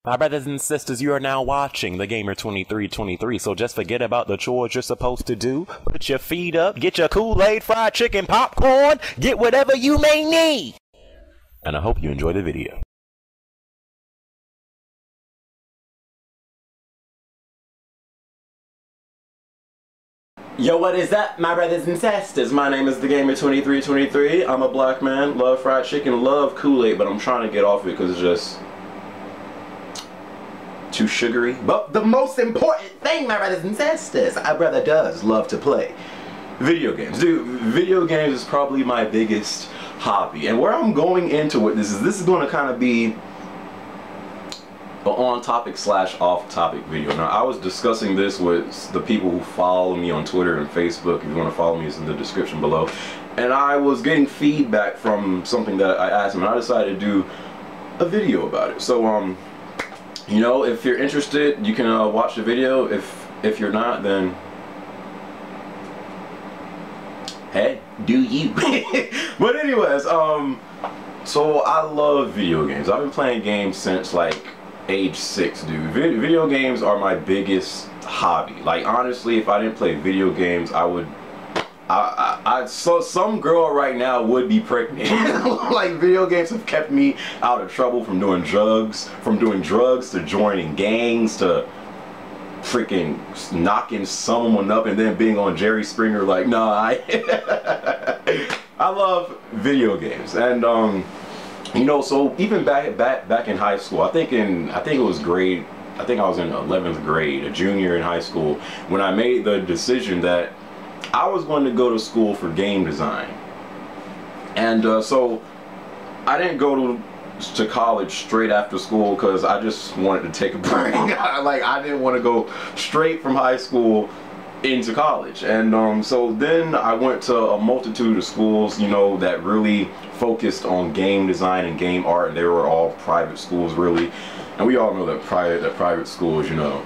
My brothers and sisters, you are now watching the Gamer 2323, so just forget about the chores you're supposed to do. Put your feet up, get your Kool-Aid, fried chicken, popcorn, get whatever you may need. And I hope you enjoy the video. Yo, what is up, my brothers and sisters? My name is the Gamer 2323. I'm a black man, love fried chicken, love Kool-Aid, but I'm trying to get off it because it's just too sugary. But the most important thing, my brothers and sisters, my brother does love to play video games. Dude, video games is probably my biggest hobby. And where I'm going into with this is going to kind of be an on-topic / off-topic video. Now, I was discussing this with the people who follow me on Twitter and Facebook. If you want to follow me, it's in the description below. And I was getting feedback from something that I asked them, and I decided to do a video about it. So, you know, if you're interested, you can watch the video. If you're not, then hey, do you? But anyways, so I love video games. I've been playing games since like age 6, dude. Video games are my biggest hobby. Like, honestly, if I didn't play video games, so some girl right now would be pregnant. Like, video games have kept me out of trouble from doing drugs, to joining gangs, to freaking knocking someone up and then being on Jerry Springer. Like, nah, I love video games. And you know, so even back in high school, I think it was grade, I think I was in 11th grade, a junior in high school, when I made the decision that I was going to go to school for game design. And so I didn't go to college straight after school because I just wanted to take a break. Like, I didn't want to go straight from high school into college. And so then I went to a multitude of schools, you know, that really focused on game design and game art, and they were all private schools, really. And we all know that private schools, you know,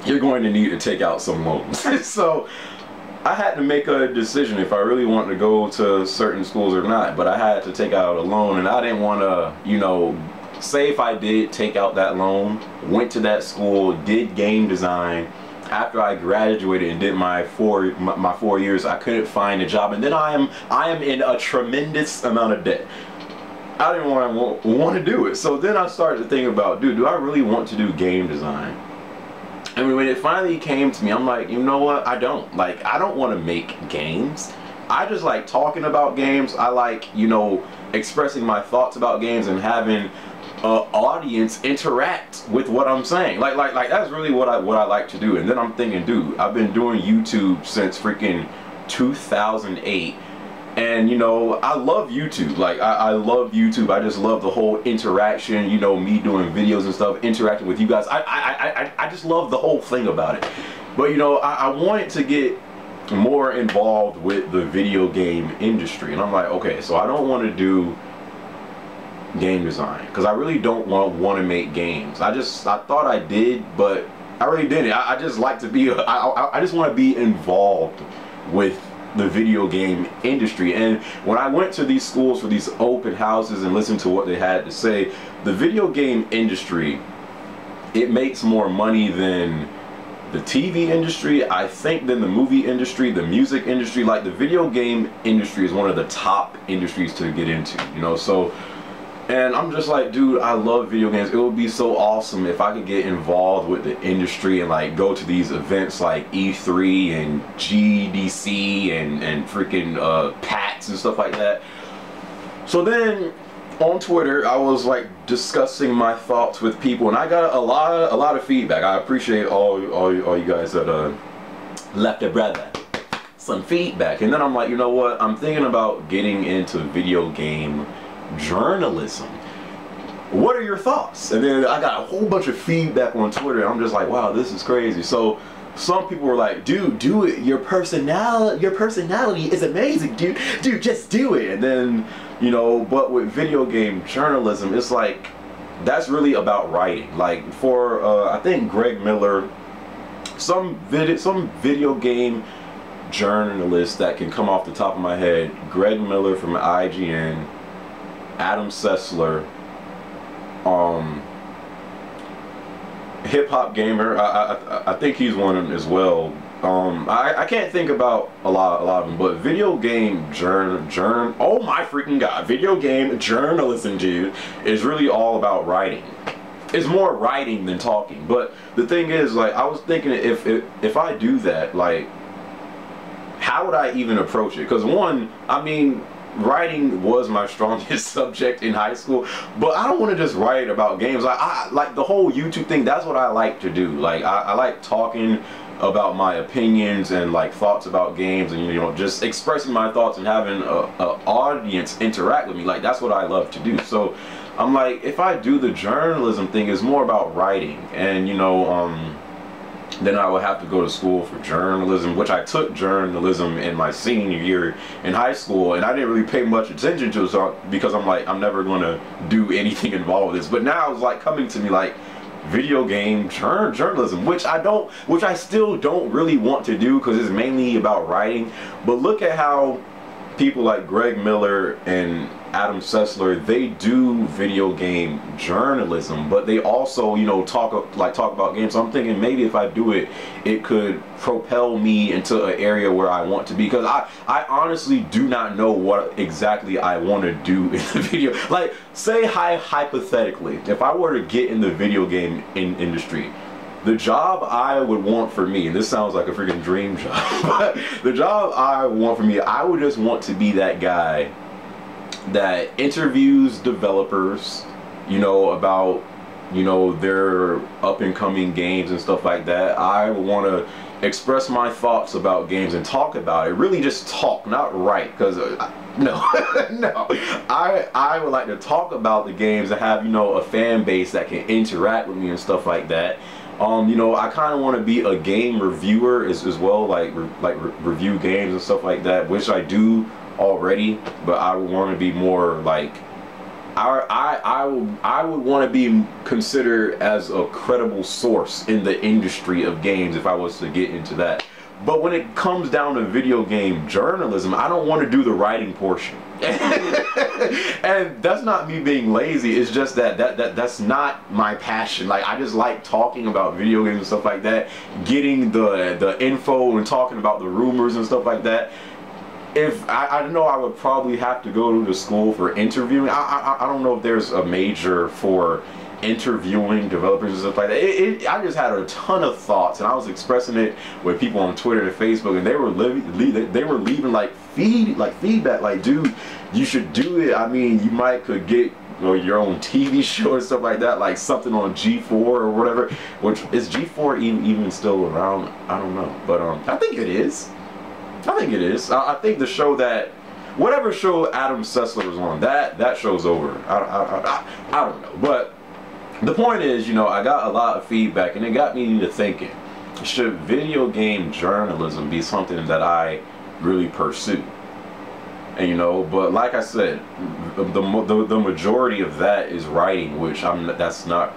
you're going to need to take out some loans. So I had to make a decision if I really wanted to go to certain schools or not. But I had to take out a loan, and I didn't want to, you know, say if I did take out that loan, went to that school, did game design. After I graduated and did my 4 years, I couldn't find a job, and then I am in a tremendous amount of debt. I didn't want to do it. So then I started to think about, dude, do I really want to do game design? And when it finally came to me, I'm like, you know what? I don't want to make games. I just like talking about games. I like, you know, expressing my thoughts about games and having audience interact with what I'm saying. Like that's really what I like to do. And then I'm thinking, dude, I've been doing YouTube since freaking 2008. And, you know, I love YouTube. Like, I love YouTube. I just love the whole interaction, you know, me doing videos and stuff, interacting with you guys. I just love the whole thing about it. But, you know, I wanted to get more involved with the video game industry. And I'm like, okay, so I don't want to do game design because I really don't want to make games. I thought I did, but I really didn't. I just like to be, I just want to be involved with the video game industry. And when I went to these schools for these open houses and listened to what they had to say, the video game industry, it makes more money than the TV industry, I think, than the movie industry, the music industry. Like, the video game industry is one of the top industries to get into, you know. So, and I'm just like, dude, I love video games. It would be so awesome if I could get involved with the industry and like go to these events like E3 and GDC and freaking PAX and stuff like that. So then on Twitter, I was like discussing my thoughts with people, and I got a lot of feedback. I appreciate all you guys that left a brother some feedback. And then I'm like, you know what? I'm thinking about getting into video game journalism. What are your thoughts? And then I got a whole bunch of feedback on Twitter, and I'm just like, wow, this is crazy. So some people were like, dude, do it. Your personality is amazing, dude. Dude, just do it. And then, you know, but with video game journalism, it's like, that's really about writing. Like, for I think Greg Miller, some video game journalists that can come off the top of my head, Greg Miller from IGN, Adam Sessler, hip hop gamer. I think he's one as well. I can't think about a lot of them, but video game oh my freaking god, video game journalism, dude, is really all about writing. It's more writing than talking. But the thing is, like, I was thinking, if I do that, like, how would I even approach it? Because one, I mean, writing was my strongest subject in high school, but I don't want to just write about games. I like the whole YouTube thing. That's what I like to do. Like, I like talking about my opinions and like thoughts about games, and you know, just expressing my thoughts and having a audience interact with me. Like, that's what I love to do. So I'm like, if I do the journalism thing, it's more about writing, and you know, then I would have to go to school for journalism, which I took journalism in my senior year in high school, and I didn't really pay much attention to it, so, because I'm like, I'm never going to do anything involved with this. But now it's like coming to me like video game journalism, which I still don't really want to do, because it's mainly about writing. But look at how people like Greg Miller and Adam Sessler, they do video game journalism, but they also, you know, talk about games. So I'm thinking maybe if I do it, it could propel me into an area where I want to be, because I honestly do not know what exactly I want to do in the video. Like, say hypothetically, if I were to get in the video game industry, the job I would want for me, and this sounds like a freaking dream job, but the job I want for me, I would just want to be that guy that interviews developers, you know, about, you know, their up and coming games and stuff like that. I want to express my thoughts about games and talk about it. Really just talk, not write, because no, no. I would like to talk about the games and have, you know, a fan base that can interact with me and stuff like that. You know, I kind of want to be a game reviewer as well, like review games and stuff like that, which I do already, but I would want to be more like, I would want to be considered as a credible source in the industry of games if I was to get into that. But when it comes down to video game journalism, I don't want to do the writing portion. And that's not me being lazy, it's just that's not my passion. Like, I just like talking about video games and stuff like that, getting the info and talking about the rumors and stuff like that. If I know I would probably have to go to the school for interviewing. I don't know if there's a major for interviewing developers and stuff like that. I just had a ton of thoughts, and I was expressing it with people on Twitter and Facebook, and they were leaving like feedback, like, dude, you should do it. I mean, you could get, you know, your own TV show and stuff like that, like something on G4 or whatever. Which is G4 even still around? I don't know, but I think it is. I think it is. I think the show that, whatever show Adam Sessler was on, that show's over. I don't know, but the point is, you know, I got a lot of feedback, and it got me to thinking, should video game journalism be something that I really pursue? And you know, but like I said, the majority of that is writing, which that's not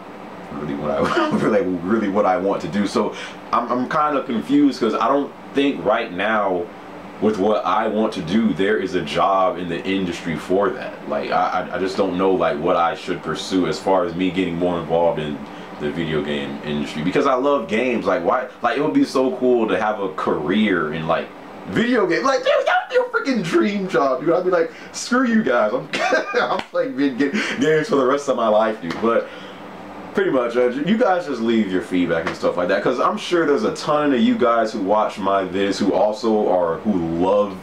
really what I really what I want to do. So I'm kind of confused, because I don't think right now, with what I want to do, there is a job in the industry for that. Like, I just don't know, like, what I should pursue as far as me getting more involved in the video game industry, because I love games. Like, why? Like, it would be so cool to have a career in like video games. Like, dude, that would be a freaking dream job, dude. I'd be like, screw you guys, I'm playing games for the rest of my life, dude. But pretty much, you guys just leave your feedback and stuff like that, because I'm sure there's a ton of you guys who watch my vids who also who love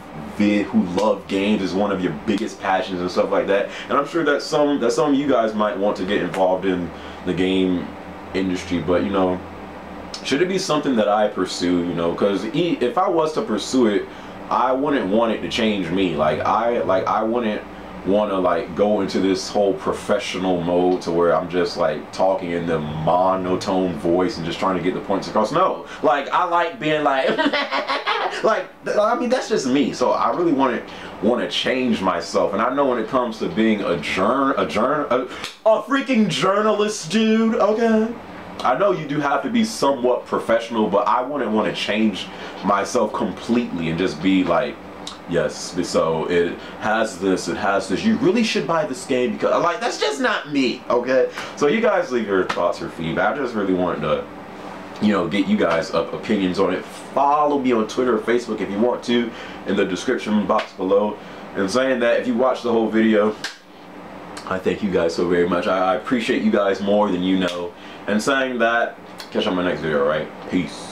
games, is one of your biggest passions and stuff like that. And I'm sure that some of you guys might want to get involved in the game industry. But you know, should it be something that I pursue? You know, because if I was to pursue it, I wouldn't want it to change me. Like, I wouldn't want to like go into this whole professional mode to where I'm just like talking in the monotone voice and just trying to get the points across. No, like, I like being like like, I mean, that's just me. So I really want to change myself. And I know when it comes to being a freaking journalist, dude, okay, I know you do have to be somewhat professional, but I wouldn't want to change myself completely and just be like Yes, so it has this, you really should buy this game, because like, that's just not me, okay? So you guys leave your thoughts or feedback. I just really wanted to, you know, get you guys opinions on it. Follow me on Twitter or Facebook if you want to, in the description box below. And saying that, if you watch the whole video, I thank you guys so very much. I appreciate you guys more than you know. And saying that, catch you on my next video, right? Peace.